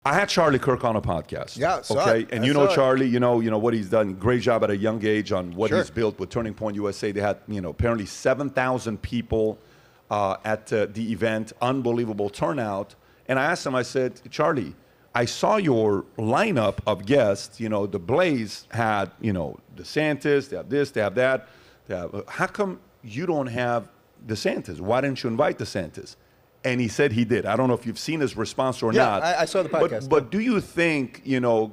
I had Charlie Kirk on a podcast. Yeah, okay, and you know Charlie, you know what he's done. Great job at a young age on what he's built with Turning Point USA. They had, apparently 7,000 people at the event, unbelievable turnout. And I asked him, I said, Charlie, I saw your lineup of guests. The Blaze had, DeSantis, they have this, they have that. How come you don't have DeSantis? Why didn't you invite DeSantis? And he said he did. I don't know if you've seen his response or not. Yeah, I saw the podcast. But do you think,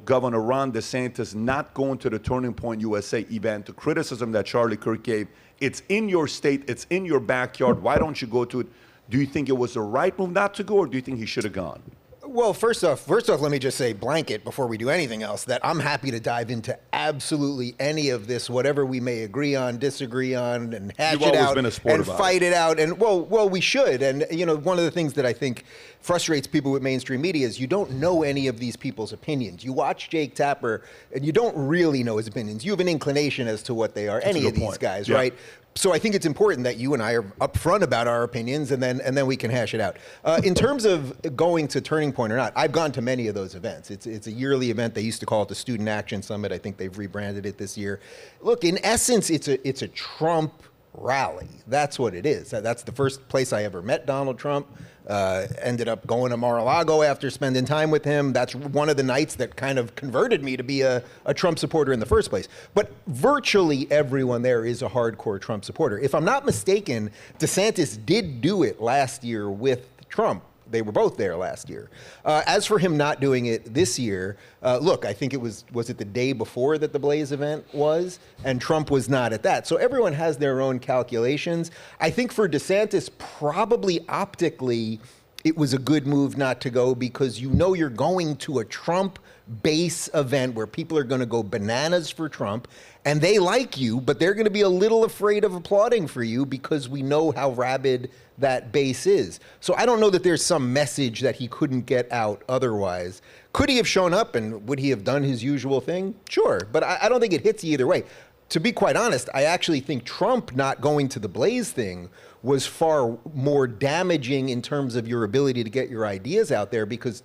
Governor Ron DeSantis not going to the Turning Point USA event, the criticism that Charlie Kirk gave, it's in your state, it's in your backyard, why don't you go to it? Do you think it was the right move not to go, or do you think he should have gone? Well, first off, let me just say blanket before we do anything else that I'm happy to dive into absolutely any of this, whatever we may agree on, disagree on, and hash it out been a sport and about fight it out. And well, we should. And one of the things that I think frustrates people with mainstream media is you don't know any of these people's opinions. You watch Jake Tapper, and you don't really know his opinions. You have an inclination as to what they are. Any of these guys, right? So I think it's important that you and I are upfront about our opinions, and then we can hash it out. In terms of going to Turning Point or not, I've gone to many of those events. It's a yearly event. They used to call it the Student Action Summit. I think they've rebranded it this year. Look, in essence, it's a Trump rally. That's what it is. That's the first place I ever met Donald Trump. Ended up going to Mar-a-Lago after spending time with him. That's one of the nights that kind of converted me to be a Trump supporter in the first place. But virtually everyone there is a hardcore Trump supporter. If I'm not mistaken, DeSantis did do it last year with Trump. They were both there last year. As for him not doing it this year, look, I think it was it the day before that the Blaze event was, and Trump was not at that. So everyone has their own calculations. I think for DeSantis, probably optically, it was a good move not to go because you're going to a Trump base event where people are going to go bananas for Trump, and they like you, but they're going to be a little afraid of applauding for you because we know how rabid that base is. So I don't know that there's some message that he couldn't get out otherwise. Could he have shown up, and would he have done his usual thing? Sure, but I don't think it hits you either way. To be quite honest, I actually think Trump not going to the Blaze thing was far more damaging in terms of your ability to get your ideas out there, because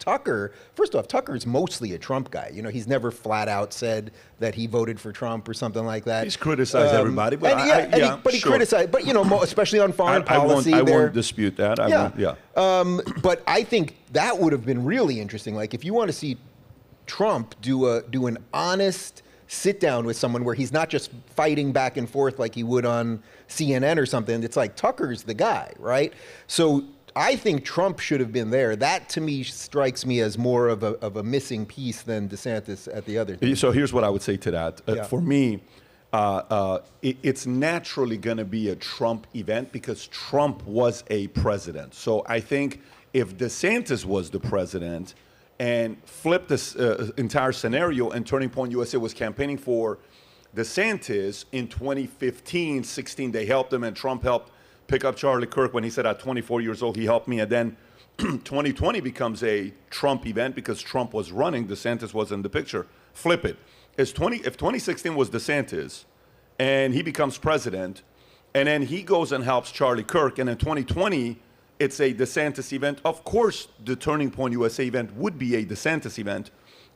first off, Tucker's mostly a Trump guy. He's never flat out said that he voted for Trump or something like that. He's criticized everybody, but he criticized, but especially on foreign policy. I won't dispute that. But I think that would have been really interesting. Like, if you want to see Trump do an honest sit down with someone where he's not just fighting back and forth like he would on CNN or something. It's like Tucker's the guy, right? So I think Trump should have been there. That to me strikes me as more of a missing piece than DeSantis at the other thing. So here's what I would say to that. For me, it's naturally going to be a Trump event because Trump was a president. So I think if DeSantis was the president and flipped this entire scenario, and Turning Point USA was campaigning for DeSantis in 2015, 16, they helped him, and Trump helped pick up Charlie Kirk when he said at 24 years old, he helped me. And then 2020 becomes a Trump event because Trump was running, DeSantis was in the picture. Flip it. If 2016 was DeSantis and he becomes president, and then he goes and helps Charlie Kirk, and in 2020, it's a DeSantis event. Of course, the Turning Point USA event would be a DeSantis event,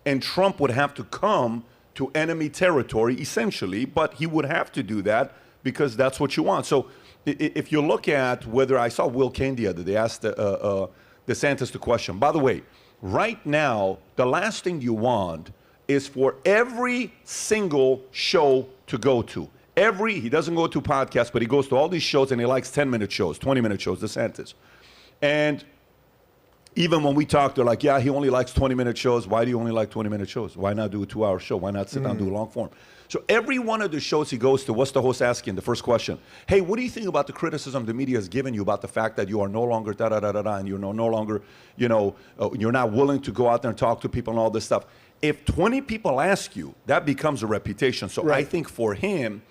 and Trump would have to come to enemy territory, essentially, but he would have to do that because that's what you want. So if you look at whether, I saw Will Cain the other day, asked DeSantis the question. By the way, right now, the last thing you want is for every single show to go to. He doesn't go to podcasts, but he goes to all these shows, and he likes 10-minute shows, 20-minute shows, DeSantis. And even when we talk, they're like, yeah, he only likes 20-minute shows. Why do you only like 20-minute shows? Why not do a 2-hour show? Why not sit down and do a long form? So every one of the shows he goes to, what's the host asking? The first question, hey, what do you think about the criticism the media has given you about the fact that you are no longer da-da-da-da-da, and you're no longer, you're not willing to go out there and talk to people and all this stuff. If 20 people ask you, that becomes a reputation. So I think for him,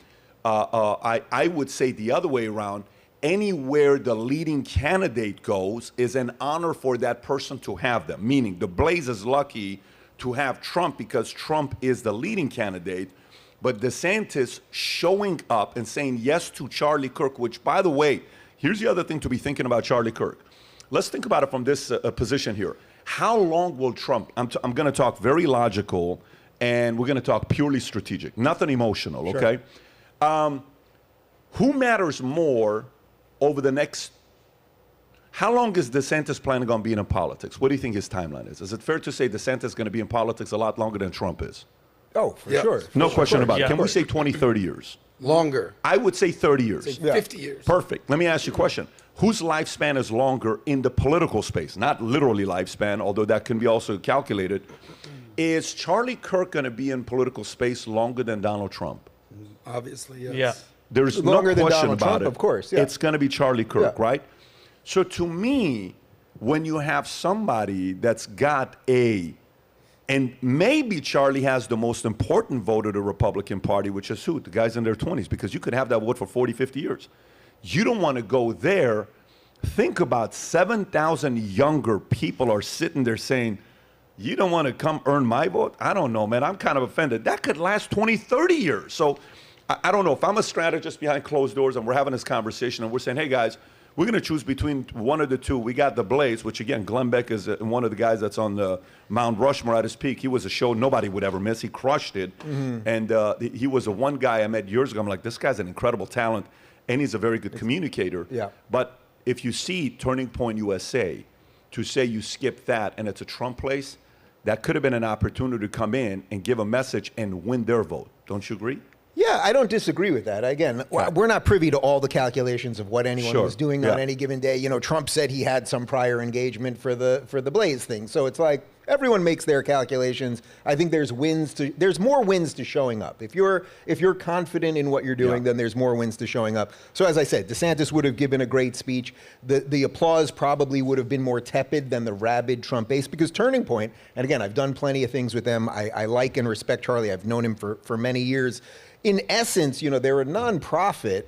I would say the other way around. Anywhere the leading candidate goes is an honor for that person to have them. Meaning the Blaze is lucky to have Trump because Trump is the leading candidate. But DeSantis showing up and saying yes to Charlie Kirk, which, by the way, here's the other thing to be thinking about Charlie Kirk. Let's think about it from this position here. How long will Trump, I'm going to talk very logical, and we're going to talk purely strategic, nothing emotional, Sure. okay? Who matters more over the next, how long is DeSantis planning on being in politics? What do you think his timeline is? Is it fair to say DeSantis is going to be in politics a lot longer than Trump is? Oh, for sure. No question about it. Can we say 20, 30 years? Longer. I would say 30 years. Say 50 years. Perfect. Let me ask you a question. Whose lifespan is longer in the political space? Not literally lifespan, although that can be also calculated. Is Charlie Kirk going to be in political space longer than Donald Trump? Obviously, yes. Yeah. There's Longer no than question Donald about Trump, it. of course, yeah. It's going to be Charlie Kirk, Yeah. right? So to me, when you have somebody that's got and maybe Charlie has the most important vote of the Republican Party, which is who? The guys in their 20s, because you could have that vote for 40, 50 years. You don't want to go there. Think about 7,000 younger people are sitting there saying, you don't want to come earn my vote? I don't know, man. I'm kind of offended. That could last 20, 30 years. So I don't know. If I'm a strategist behind closed doors and we're having this conversation and we're saying, hey, guys, we're going to choose between one of the two. We got the Blaze, which, again, Glenn Beck is one of the guys that's on the Mount Rushmore at his peak. He was a show nobody would ever miss. He crushed it. Mm-hmm. And he was the one guy I met years ago. I'm like, this guy's an incredible talent, and he's a very good communicator. Yeah. But if you see Turning Point USA, to say you skip that and it's a Trump place, that could have been an opportunity to come in and give a message and win their vote. Don't you agree? Yeah, I don't disagree with that. Again, we're not privy to all the calculations of what anyone was doing on any given day. You know, Trump said he had some prior engagement for the Blaze thing. So it's like everyone makes their calculations. I think there's more wins to showing up. If you're confident in what you're doing, then there's more wins to showing up. So as I said, DeSantis would have given a great speech. The applause probably would have been more tepid than the rabid Trump base, because Turning Point, and again, I've done plenty of things with them. I like and respect Charlie. I've known him for many years. In essence, you know, they're a nonprofit,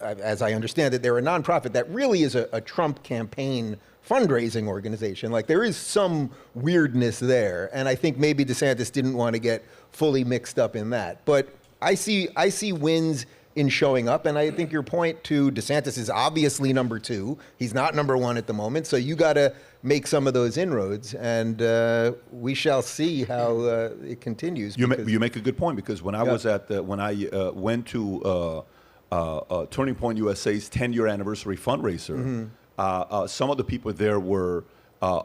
as I understand it, they're a nonprofit that really is a Trump campaign fundraising organization. Like, there is some weirdness there, and I think maybe DeSantis didn't want to get fully mixed up in that. But I see wins in showing up, and I think your point to DeSantis is obviously number two. He's not number one at the moment, so you got to make some of those inroads, and we shall see how it continues. You make a good point, because when I was at when I went to Turning Point USA's 10-year anniversary fundraiser, some of the people there were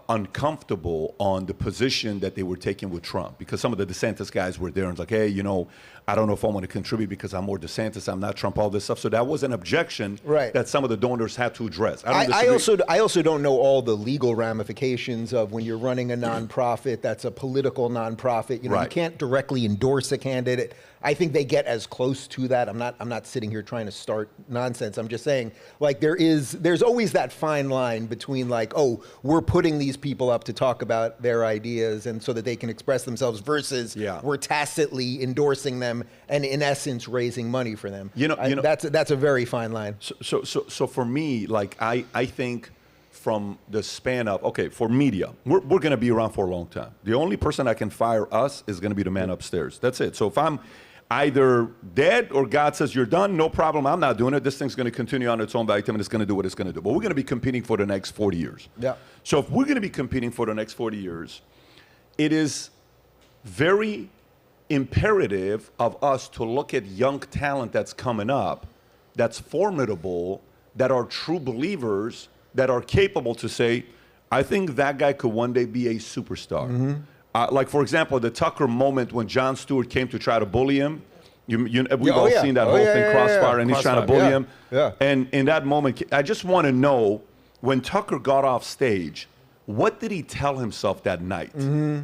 uncomfortable on the position that they were taking with Trump, because some of the DeSantis guys were there and like, hey, you know, I don't know if I want to contribute because I'm more DeSantis, I'm not Trump, all this stuff. So that was an objection that some of the donors had to address. I also don't know all the legal ramifications of when you're running a nonprofit that's a political nonprofit. You know, you can't directly endorse a candidate. I think they get as close to that. I'm not sitting here trying to start nonsense. I'm just saying, like, there's always that fine line between, like, oh, we're putting these people up to talk about their ideas and so that they can express themselves, versus we're tacitly endorsing them and in essence raising money for them. That's a very fine line. So for me, like, I think from the span of, okay, for media, we're going to be around for a long time. The only person that can fire us is going to be the man upstairs. That's it. So if I'm either dead or God says you're done, no problem, I'm not doing it. This thing's going to continue on its own by time, and it's going to do what it's going to do. But we're going to be competing for the next 40 years. Yeah. So if we're going to be competing for the next 40 years, it is very imperative of us to look at young talent that's coming up, that's formidable, that are true believers, that are capable to say, I think that guy could one day be a superstar. Like, for example, the Tucker moment when Jon Stewart came to try to bully him. We've all seen that whole thing, Crossfire, and he's trying to bully him. Yeah. And in that moment, I just want to know, when Tucker got off stage, what did he tell himself that night?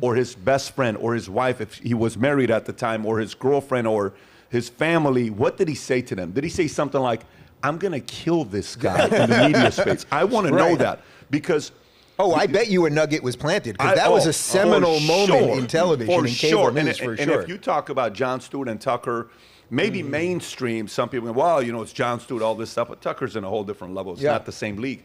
Or his best friend, or his wife, if he was married at the time, or his girlfriend, or his family? What did he say to them? Did he say something like, I'm going to kill this guy in the media space? I want to know that, because... Oh, I bet you a nugget was planted, because that was a seminal moment in television, in cable news, for sure. And if you talk about Jon Stewart and Tucker, maybe mainstream, some people go, well, you know, it's Jon Stewart, all this stuff, but Tucker's in a whole different level. It's not the same league.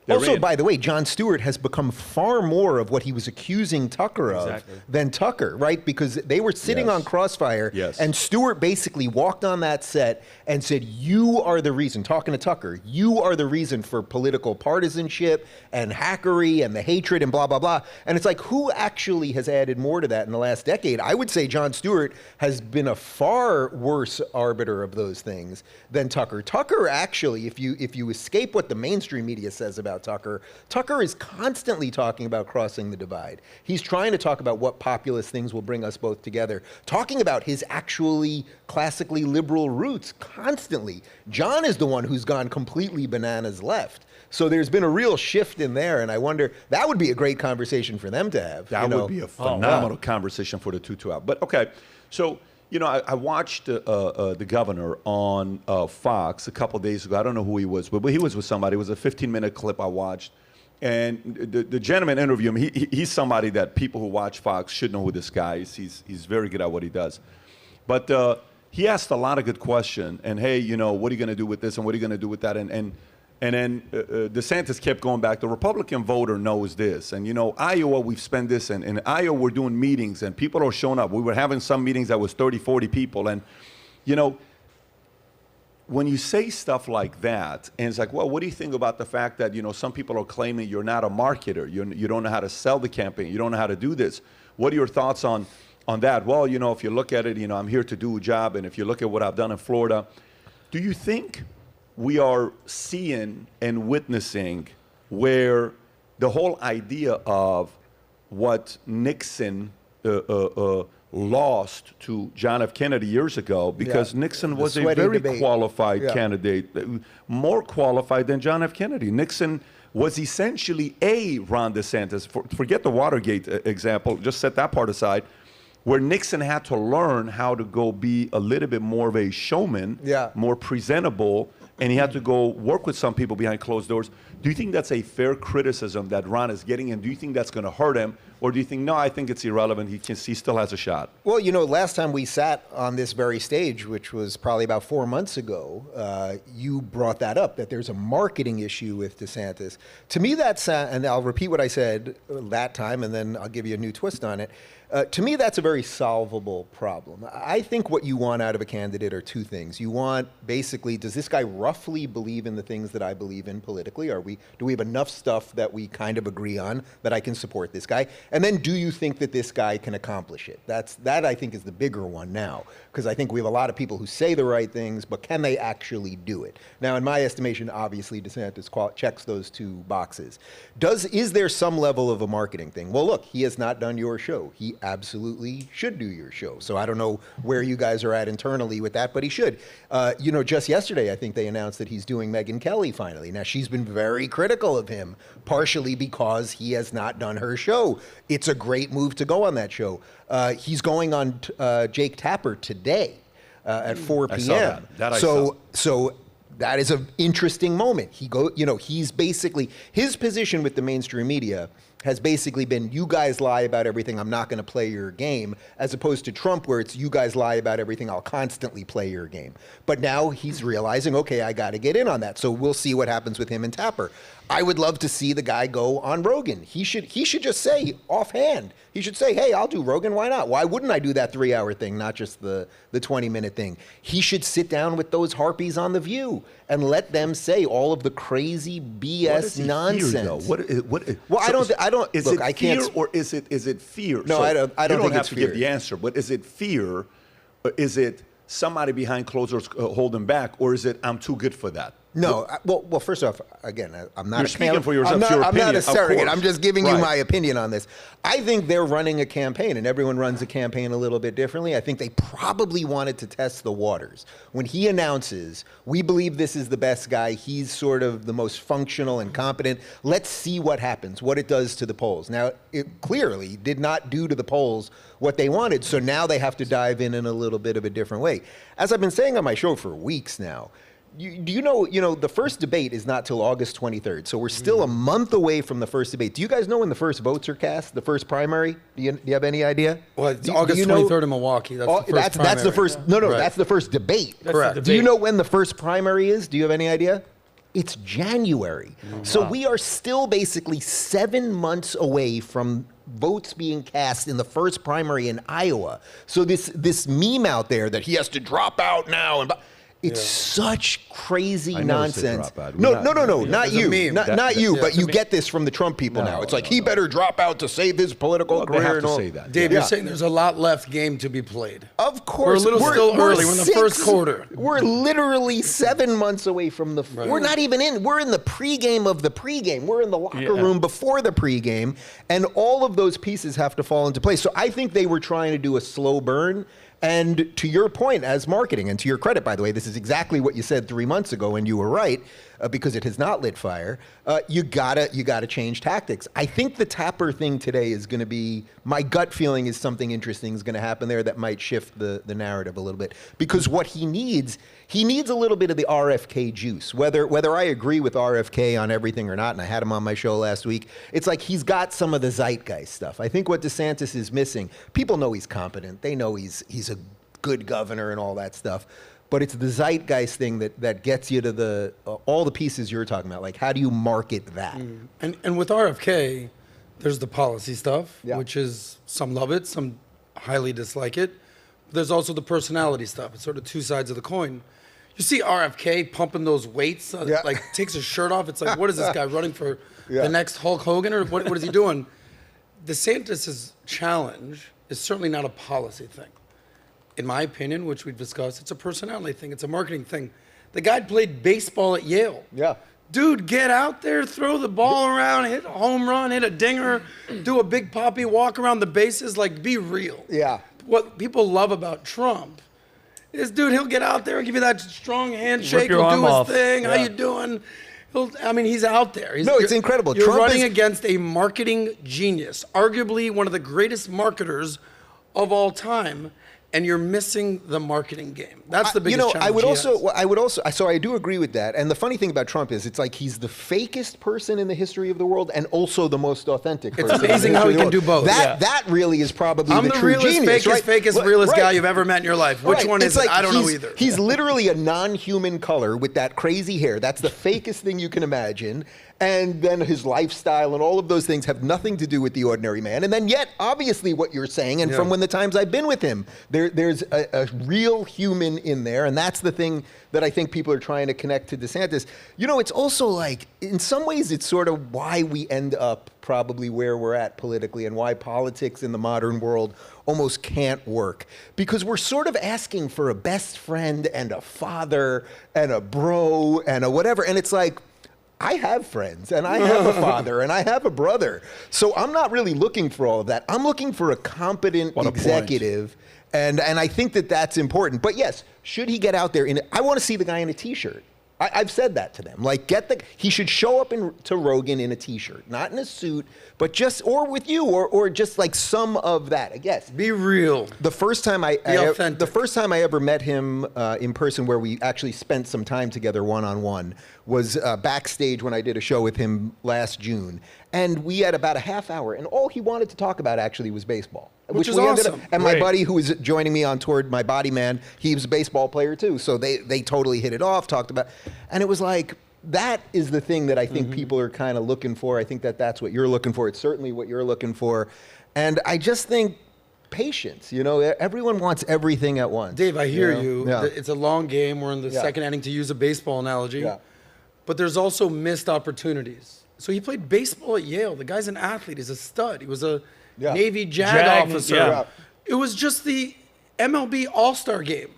Also, by the way, Jon Stewart has become far more of what he was accusing Tucker of than Tucker, right? Because they were sitting on Crossfire, and Stewart basically walked on that set and said, you are the reason, talking to Tucker, you are the reason for political partisanship and hackery and the hatred and blah, blah, blah. And it's like, who actually has added more to that in the last decade? I would say Jon Stewart has been a far worse arbiter of those things than Tucker. Tucker actually, if you escape what the mainstream media says about Tucker is constantly talking about crossing the divide. He's trying to talk about what populist things will bring us both together, talking about his actually classically liberal roots constantly. John is the one who's gone completely bananas left. So there's been a real shift in there, and I wonder, that would be a great conversation for them to have. That would be a phenomenal conversation for the two to have. But okay, so I watched the governor on Fox a couple days ago. I don't know who he was, but he was with somebody. It was a 15-minute clip I watched. And the gentleman interviewed him. He's somebody that people who watch Fox should know who this guy is. He's very good at what he does. But he asked a lot of good questions. And, hey, what are you going to do with this and what are you going to do with that? And then DeSantis kept going back. The Republican voter knows this. And, Iowa, we've spent this. And in Iowa, we're doing meetings, and people are showing up. We were having some meetings that was 30, 40 people. And, when you say stuff like that, and it's like, well, what do you think about the fact that, some people are claiming you're not a marketer. You don't know how to sell the campaign. You don't know how to do this. What are your thoughts on that? Well, if you look at it, I'm here to do a job. And if you look at what I've done in Florida, do you think we are seeing and witnessing where the whole idea of what Nixon lost to John F. Kennedy years ago, because Nixon was a very qualified candidate, more qualified than John F. Kennedy. Nixon was essentially a Ron DeSantis. Forget the Watergate example, just set that part aside, where Nixon had to learn how to go be a little bit more of a showman, more presentable, and he had to go work with some people behind closed doors. Do you think that's a fair criticism that Ron is getting, and do you think that's going to hurt him? Or do you think, no, I think it's irrelevant, he still has a shot? Well, last time we sat on this very stage, which was probably about 4 months ago, you brought that up, that there's a marketing issue with DeSantis. To me, that's, and I'll repeat what I said that time, and then I'll give you a new twist on it. To me, that's a very solvable problem. I think what you want out of a candidate are two things. You want, basically, does this guy roughly believe in the things that I believe in politically? Do we have enough stuff that we kind of agree on that I can support this guy? And then do you think that this guy can accomplish it? That I think is the bigger one now, because I think we have a lot of people who say the right things, but can they actually do it? Now, in my estimation, obviously, DeSantis checks those two boxes. Is there some level of a marketing thing? Well, look, he has not done your show. He absolutely should do your show. So I don't know where you guys are at internally with that, but he should. Just yesterday, I think they announced that he's doing Megyn Kelly finally. Now, she's been very critical of him, partially because he has not done her show. It's a great move to go on that show. He's going on Jake Tapper today at 4 p.m. I saw that. So that is an interesting moment. He's basically, his position with the mainstream media has basically been, you guys lie about everything, I'm not going to play your game, as opposed to Trump, where it's, you guys lie about everything, I'll constantly play your game. But now he's realizing, okay, I got to get in on that. So we'll see what happens with him and Tapper. I would love to see the guy go on Rogan. He should just say, offhand, he should say, hey, I'll do Rogan, why not? Why wouldn't I do that 3-hour thing, not just the 20-minute thing? He should sit down with those harpies on The View and let them say all of the crazy BS nonsense. I don't. Is it fear or is it fear? No, I don't. You don't have to fear. give the answer, but is it fear? Or is it somebody behind closed doors holding back, or is it I'm too good for that? No. Well, first off, again, I'm not. You're speaking for yourself. I'm not a surrogate. I'm just giving you my opinion on this. I think they're running a campaign, and everyone runs a campaign a little bit differently. I think they probably wanted to test the waters. When he announces, we believe this is the best guy, he's sort of the most functional and competent, let's see what happens, what it does to the polls. Now, it clearly did not do to the polls what they wanted, so now they have to dive in a little bit of a different way. As I've been saying on my show for weeks now, do you know, the first debate is not till August 23rd, so we're still a month away from the first debate. Do you guys know when the first votes are cast, the first primary? Do you have any idea? Well, it's August 23rd in Milwaukee. That's the first primary. That's the first, no, right. That's the first debate. Correct. Do you know when the first primary is? Do you have any idea? It's January. So we are still basically 7 months away from votes being cast in the first primary in Iowa. So this meme out there that he has to drop out now, and it's such crazy nonsense. No, not you. Not you, but you get this from the Trump people now. It's like, he better drop out to save his political career. They have to say that. Dave, you're saying there's a lot left game to be played. Of course. We're still early. We're in the first quarter. We're literally 7 months away from the... We're not even in. We're in the pregame of the pregame. We're in the locker room before the pregame. And all of those pieces have to fall into place. So I think they were trying to do a slow burn. And to your point as marketing, and to your credit, by the way, this is exactly what you said 3 months ago, and you were right, because it has not lit fire. You gotta change tactics. I think the Tapper thing today is gonna be, my gut feeling is something interesting is gonna happen there that might shift the narrative a little bit. Because what he needs a little bit of the RFK juice. Whether I agree with RFK on everything or not, and I had him on my show last week, it's like he's got some of the zeitgeist stuff. I think what DeSantis is missing, people know he's competent, they know he's a good governor and all that stuff, but it's the zeitgeist thing that gets you to the all the pieces you're talking about. Like, how do you market that? And with RFK, there's the policy stuff, which is, some love it, some highly dislike it. There's also the personality stuff. It's sort of two sides of the coin. You see RFK pumping those weights, like takes his shirt off. It's like, what is this guy running for the next Hulk Hogan, or what is he doing? DeSantis' challenge is certainly not a policy thing. In my opinion, which we've discussed, it's a personality thing. It's a marketing thing. The guy played baseball at Yale. Yeah. Dude, get out there, throw the ball around, hit a home run, hit a dinger, do a big poppy, walk around the bases, like, be real. Yeah. What people love about Trump is, dude, he'll get out there and give you that strong handshake, he'll do his thing, how you doing? He's out there. It's incredible. You're running against a marketing genius, arguably one of the greatest marketers of all time, and you're missing the marketing game. That's the biggest challenge. So I do agree with that. And the funny thing about Trump is, it's like he's the fakest person in the history of the world and also the most authentic person. It's amazing how he can do both. That really is probably the true genius. I'm the fakest, realest guy you've ever met in your life. Which one is it? I don't know either. He's literally a non-human color with that crazy hair. That's the fakest thing you can imagine. And then his lifestyle and all of those things have nothing to do with the ordinary man. And then yet, obviously what you're saying, and from when the times I've been with him, there's a real human in there. And that's the thing that I think people are trying to connect to DeSantis. It's also like, in some ways, it's sort of why we end up probably where we're at politically, and why politics in the modern world almost can't work. Because we're sort of asking for a best friend and a father and a bro and a whatever. And it's like, I have friends, and I have a father, and I have a brother. So I'm not really looking for all of that. I'm looking for a competent executive, and I think that that's important. But yes, should he get out there I want to see the guy in a T-shirt. I've said that to them. Like, he should show up to Rogan in a T-shirt, not in a suit, but or with you, or just like some of that. I guess. Be real. The first time I ever met him in person, where we actually spent some time together one-on-one, was backstage when I did a show with him last June, and we had about a half hour, and all he wanted to talk about actually was baseball. Which is awesome. And my buddy who was joining me on tour, my body man, he was a baseball player too. So they totally hit it off, talked about, and it was like, that is the thing that I think people are kind of looking for. I think that's what you're looking for. It's certainly what you're looking for. And I just think patience, everyone wants everything at once. Dave, I hear you. Yeah. It's a long game. We're in the second inning, to use a baseball analogy. Yeah. But there's also missed opportunities. So he played baseball at Yale. The guy's an athlete. He's a stud. He was a Navy JAG officer. Yeah. It was just the MLB All-Star game.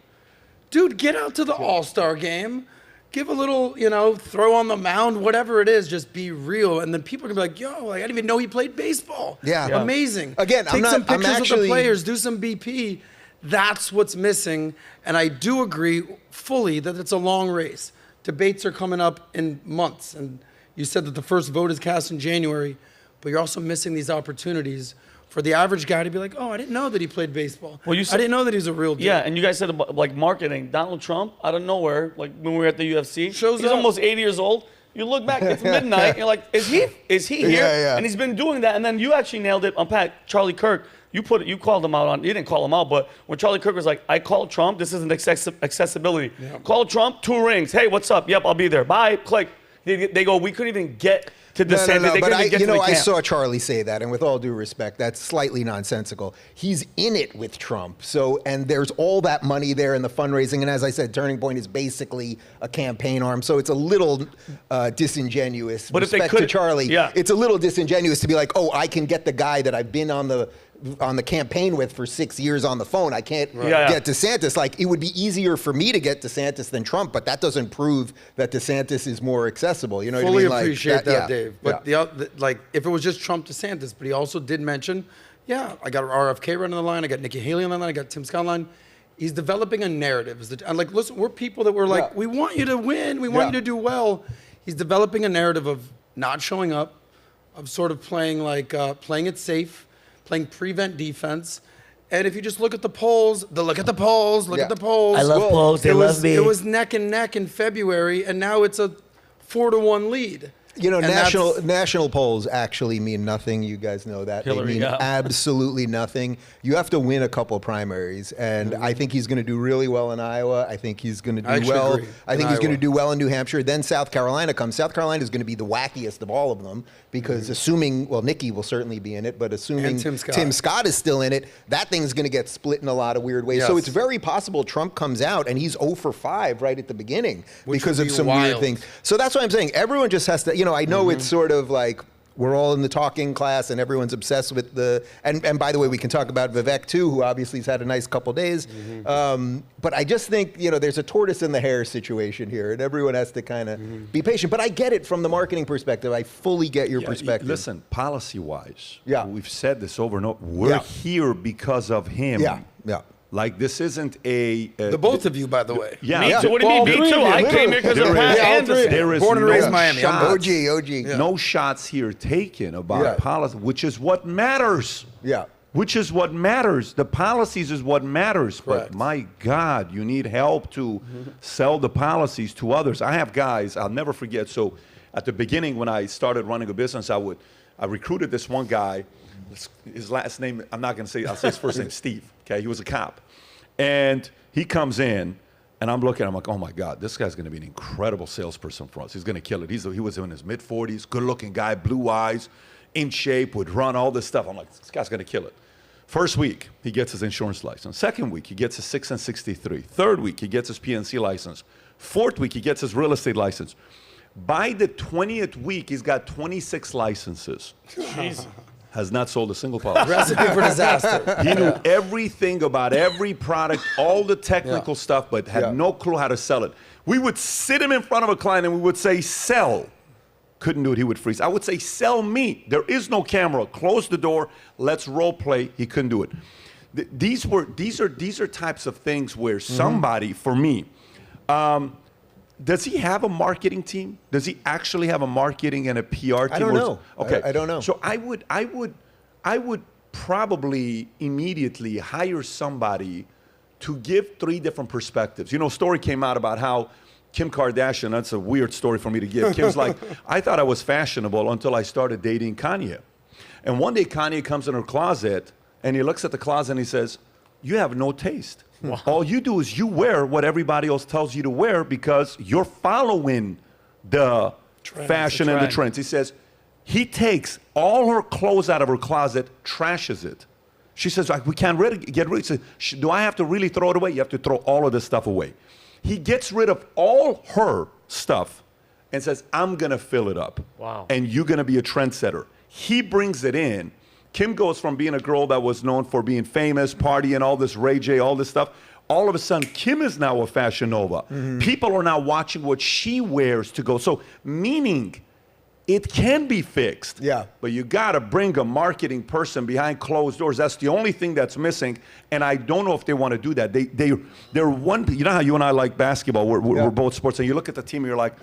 Dude, get out to the All-Star game. Give a little, throw on the mound, whatever it is, just be real. And then people are going to be like, I didn't even know he played baseball. Yeah. Amazing. Again, Take some pictures with the players, do some BP. That's what's missing. And I do agree fully that it's a long race. Debates are coming up in months. And you said that the first vote is cast in January, but you're also missing these opportunities for the average guy to be like, I didn't know that he played baseball. Well, I didn't know that he's a real dude. Yeah, and you guys said about, like, marketing. Donald Trump, out of nowhere, like when we were at the UFC, he's almost 80 years old. You look back, it's midnight, and you're like, is he here? Yeah. And he's been doing that. And then you actually nailed it on Pat, Charlie Kirk. You called him out on, you didn't call him out, but when Charlie Kirk was like, I called Trump, this isn't accessibility. Yeah. Call Trump, 2 rings. Hey, what's up? Yep, I'll be there. Bye, click. They go, we couldn't even get to DeSantis. No, they but couldn't even get to the I camp. saw Charlie say that, and with all due respect, that's slightly nonsensical. He's in it with Trump, and there's all that money there in the fundraising, and as I said, Turning Point is basically a campaign arm, so it's a little disingenuous. But if they to Charlie, it's a little disingenuous to be like, oh, I can get the guy that I've been on the campaign with for 6 years on the phone. I can't get DeSantis. Like, it would be easier for me to get DeSantis than Trump, but that doesn't prove that DeSantis is more accessible. You know Fully what I mean? appreciate that, Dave. But like, if it was just Trump DeSantis, but he also did mention, I got RFK running the line, I got Nikki Haley on the line, I got Tim Scott on the line. He's developing a narrative. And like, listen, we're people that were like, we want you to win, we want you to do well. He's developing a narrative of not showing up, of sort of playing playing it safe, playing prevent defense. And if you just look at the polls, look at the polls. I love polls, they love me. It was neck and neck in February, and now it's a 4-1 lead. You know, national polls actually mean nothing. You guys know that. Hillary, they mean absolutely nothing. You have to win a couple primaries, and I think he's going to do really well in Iowa. I think he's going to do well. I think he's going to do well in New Hampshire. Then South Carolina comes. South Carolina is going to be the wackiest of all of them because assuming, well, Nikki will certainly be in it, but assuming Tim Scott is still in it, that thing's going to get split in a lot of weird ways. Yes. So it's very possible Trump comes out and he's 0 for 5 right at the beginning because of some weird things. So that's what I'm saying. Everyone just has to, I know it's sort of like we're all in the talking class and everyone's obsessed with and by the way, we can talk about Vivek too, who obviously has had a nice couple days. But I just think, there's a tortoise and the hare situation here and everyone has to kind of be patient. But I get it from the marketing perspective. I fully get your perspective. Listen, policy-wise, we've said this over and over. We're here because of him. Like, this isn't the both of you, by the way. Me too. What do you mean, me too? I came here because of Pat. There is born and raised Miami. Shots, OG. No shots here taken about policy, which is what matters. Which is what matters. The policies is what matters. Correct. But my God, you need help to sell the policies to others. I have guys, I'll never forget. So at the beginning when I started running a business, I recruited this one guy. His last name, I'm not going to say, I'll say his first name, Steve. Okay, he was a cop. And he comes in, and I'm looking, I'm like, oh my God, this guy's going to be an incredible salesperson for us. He's going to kill it. He was in his mid-40s, good-looking guy, blue eyes, in shape, would run all this stuff. I'm like, this guy's going to kill it. First week, he gets his insurance license. Second week, he gets his 6 and 63. Third week, he gets his PNC license. Fourth week, he gets his real estate license. By the 20th week, he's got 26 licenses. Jesus. Has not sold a single policy. Recipe for disaster. He knew everything about every product, all the technical stuff, but had no clue how to sell it. We would sit him in front of a client and we would say, sell. Couldn't do it, he would freeze. I would say, sell me. There is no camera. Close the door, let's role play. He couldn't do it. These are types of things where somebody, for me, does he have a marketing team? Does he actually have a marketing and a PR team? I don't know. Okay, I don't know. So I would probably immediately hire somebody to give 3 different perspectives. A story came out about how Kim Kardashian, that's a weird story for me to give. Kim's like, I thought I was fashionable until I started dating Kanye. And one day Kanye comes in her closet and he looks at the closet and he says, you have no taste. Wow. All you do is you wear what everybody else tells you to wear because you're following the fashion and the trends. He says, he takes all her clothes out of her closet, trashes it. She says, we can't get rid of it. He says, do I have to really throw it away? You have to throw all of this stuff away. He gets rid of all her stuff and says, I'm going to fill it up. Wow. And you're going to be a trendsetter. He brings it in. Kim goes from being a girl that was known for being famous, partying, all this Ray J, all this stuff. All of a sudden, Kim is now a fashion nova. People are now watching what she wears to go. So, meaning, it can be fixed. But you got to bring a marketing person behind closed doors. That's the only thing that's missing. And I don't know if they want to do that. They're one. You know how you and I like basketball? We're both sports. And you look at the team and you're like,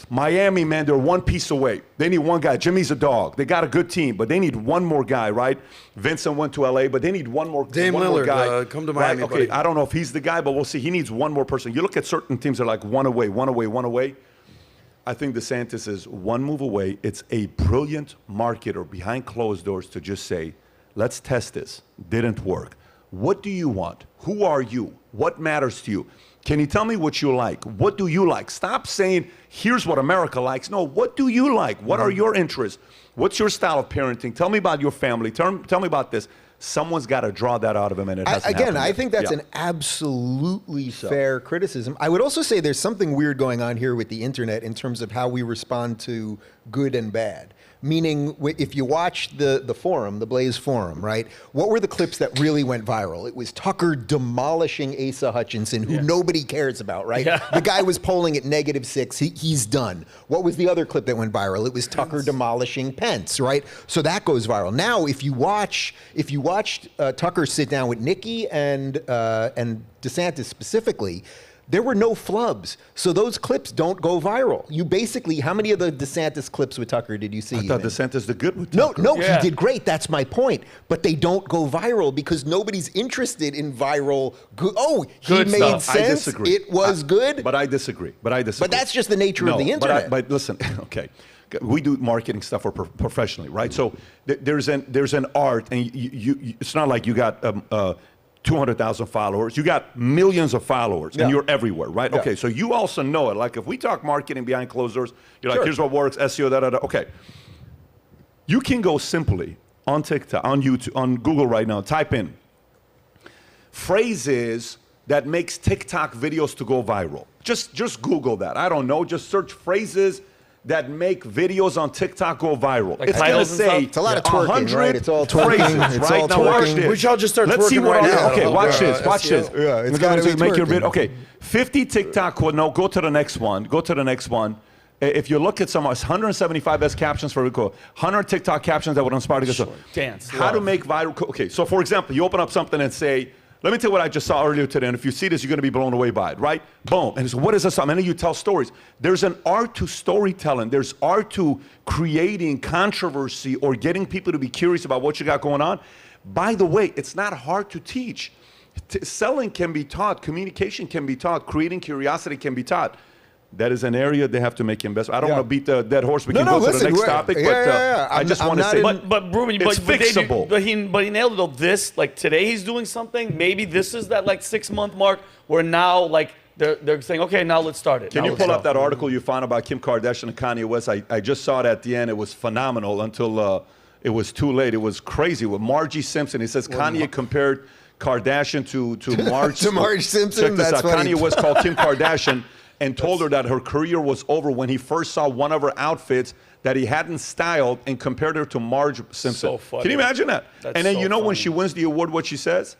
Miami, man, they're one piece away. They need one guy. Jimmy's a dog. They got a good team, but they need one more guy, right? Vincent went to LA, but they need one more guy. Come to Miami. Right? Okay, I don't know if he's the guy, but we'll see. He needs one more person. You look at certain teams, they're like one away. I think DeSantis is one move away. It's a brilliant marketer behind closed doors to just say, let's test this. Didn't work. What do you want? Who are you? What matters to you? Can you tell me what you like? What do you like? Stop saying, here's what America likes. No, what do you like? What are your interests? What's your style of parenting? Tell me about your family. Tell me about this. Someone's got to draw that out of him, and it hasn't happened I yet. think that's an absolutely fair criticism. I would also say there's something weird going on here with the internet in terms of how we respond to good and bad. Meaning, if you watch the forum, the Blaze forum, right? What were the clips that really went viral? It was Tucker demolishing Asa Hutchinson, who nobody cares about, right? Yeah. The guy was polling at -6. He's done. What was the other clip that went viral? It was Tucker demolishing Pence, right? So that goes viral. Now, if you watched Tucker sit down with Nikki and DeSantis specifically, there were no flubs. So those clips don't go viral. You basically, how many of the DeSantis clips with Tucker did you see? I thought DeSantis did good with Tucker. No, he did great. That's my point. But they don't go viral because nobody's interested in viral. He made sense. I disagree. It was good. But I disagree. But that's just the nature of the internet. But listen, okay. We do marketing stuff professionally, right? So there's an art, and it's not like you got 200,000 followers. You got millions of followers, and you're everywhere, right? Yeah. Okay, so you also know it. Like if we talk marketing behind closed doors, you're like, here's what works, SEO, da-da-da. Okay. You can go simply on TikTok, on YouTube, on Google right now, type in phrases that makes TikTok videos to go viral. Just Google that. I don't know. Just search phrases that make videos on TikTok go viral. Like it's going to say it's a lot of twerking, right? It's all twerking. Phrases, it's right? all Now watch this. We should all just start Let's twerking see what right now. Okay, watch this. Watch this. Yeah, it's got to make your video. Okay, 50 TikTok. No, go to the next one. Go to the next one. If you look at some 175 best captions for 100 TikTok captions that would inspire to get dance. How to make viral. Okay, so for example, you open up something and say, let me tell you what I just saw earlier today, and if you see this, you're going to be blown away by it, right? Boom. And so what is this? And then you tell stories. There's an art to storytelling. There's art to creating controversy or getting people to be curious about what you got going on. By the way, it's not hard to teach. Selling can be taught. Communication can be taught. Creating curiosity can be taught. That is an area they have to make investment. I don't want to beat the dead horse. We can go to the next topic, but I just want to say, but Rubin, it's fixable. But he nailed it though. This, like today, he's doing something. Maybe this is that like 6-month mark where now like they're saying, okay, now let's start it. Can you pull up that article you found about Kim Kardashian and Kanye West? I just saw it at the end. It was phenomenal until it was too late. It was crazy with Margie Simpson. He says Kanye compared Kardashian to Marge. To Marge Simpson. Check this out. Kanye West called Kim Kardashian and told her that her career was over when he first saw one of her outfits that he hadn't styled and compared her to Marge Simpson. So funny. Can you imagine that? That's and then so you know funny. when she wins the award, what she says?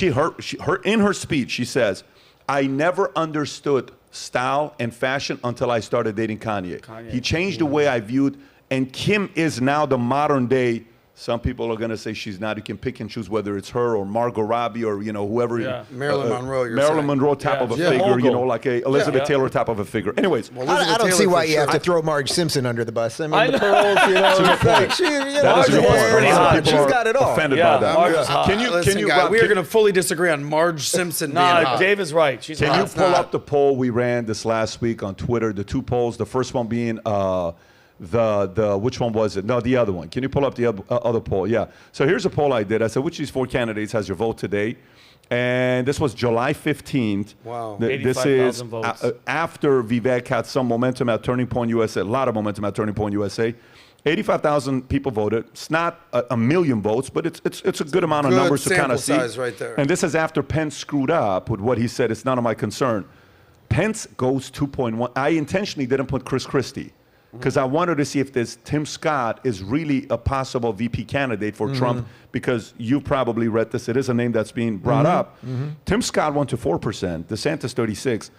In her speech, she says, I never understood style and fashion until I started dating Kanye. He changed the way I viewed, and Kim is now the modern day. Some people are going to say she's not. You can pick and choose whether it's her or Margot Robbie or, whoever. Yeah. Marilyn Monroe. Marilyn Monroe type of a figure, mogul. like a Elizabeth Taylor type of a figure. Anyways. Well, I don't see why you have to throw Marge Simpson under the bus. I mean, the pearls, she's got it all. Offended by that. We are going to fully disagree on Marge Simpson. Nah, Dave is right. She's Can you pull up the poll we ran this last week on Twitter? The two polls. The first one being which one was it? No, the other one. Can you pull up the other poll? Yeah. So here's a poll I did. I said, which of these 4 candidates has your vote today? And this was July 15th. Wow. This is votes. After Vivek had some momentum at Turning Point USA, a lot of momentum at Turning Point USA. 85,000 people voted. It's not a million votes, but it's a good amount of numbers to kind of see. Size right there. And this is after Pence screwed up with what he said. It's none of my concern. Pence goes 2.1. I intentionally didn't put Chris Christie, because I wanted to see if this Tim Scott is really a possible VP candidate for Trump, because you probably read this. It is a name that's being brought up. Tim Scott went to 4%, DeSantis 36%,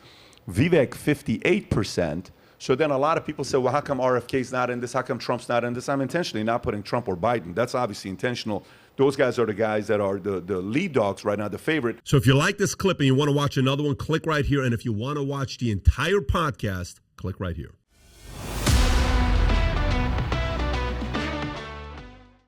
Vivek 58%. So then a lot of people say, well, how come RFK's not in this? How come Trump's not in this? I'm intentionally not putting Trump or Biden. That's obviously intentional. Those guys are the guys that are the lead dogs right now, the favorite. So if you like this clip and you want to watch another one, click right here. And if you want to watch the entire podcast, click right here.